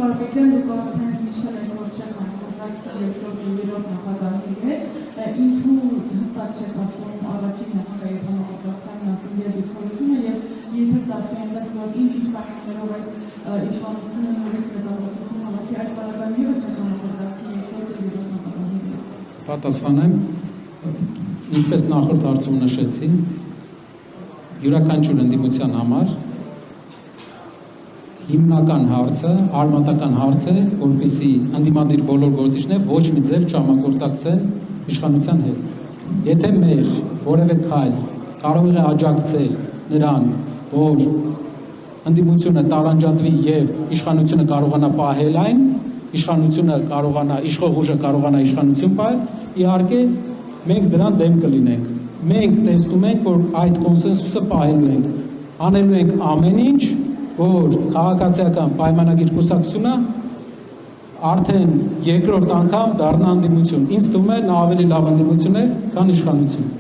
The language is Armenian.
Կարպետյան դեպքում նշել եք, որ չեք համագործակցել երկրորդ և երրորդ նախագահի հետ, ինչու հստակ չեք ասում առաջին նախագահի համագործակցության մասին եւ դիրքորոշումը եւ եթե ստացվի այնպես, որ ինչ-ինչ պայմաններով այս իշխանությունը նորից մեծամասնություն հավաքի այդ բանալին ևս չեք համագործակցի երկրորդ և երրորդ նախագահի հետ։ Պատասխանեմ, ինչպես նախորդ հարցում նշեցի, յուրաքանչյուր ընդդիմության համար հիմնական հարցը, արմատական հարց է, որպեսզի ընդդիմադիր բոլոր գործիչները ոչ մի ձև չհամագործակցեն իշխանության հետ։ Եթե մեր որևէ քայլ կարող է աջակցել նրան, որ ընդդիմությունը տարանջատվի եւ իշխանությունը կարողանա պահել այն, իշխանությունը կարողանա, իշխող ուժը կարողանա իշխանություն պահել, իհարկե մենք դրան դեմ կլինենք։ Մենք տեսնում ենք, որ այդ կոնսենսուսը պահելու ենք, անելու ենք ամեն ինչ, որ քաղաքացիական պայմանագիր կուսակցությունը արդեն երկրորդ անգամ դառնա ընդդիմություն։ Ինձ թվում է նա ավելի լավ ընդդիմություն է, քան իշխանություն։